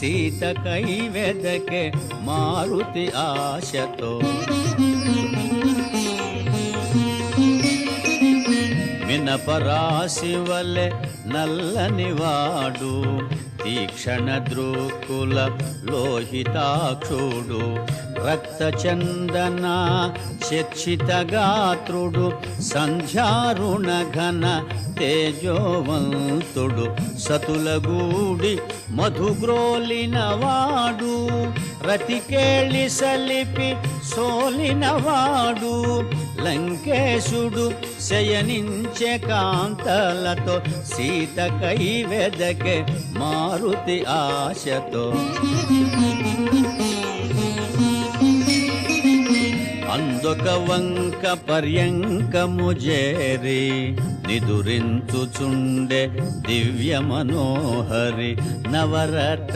సీతకై వెదకే మారుతి ఆశతో. మినపరాశి వలె నల్లనివాడు తీక్షణ దృక్కుల లోహితాక్షుడు, రక్తచందన చర్చిత గాత్రుడు, సంధ్యారుణ ఘన తేజోవంతుడు, సతులగూడి మధుగ్రోలినవాడు, రతికేళి సలిపి సోలినవాడు, లంకేశుడు శయనించే కాంతలతో సీతకై వెదకే మారుతి ఆశతో. అందొక వంక పర్యంకము జేరి నిదురించుచుండే దివ్య మనోహరి, నవరత్న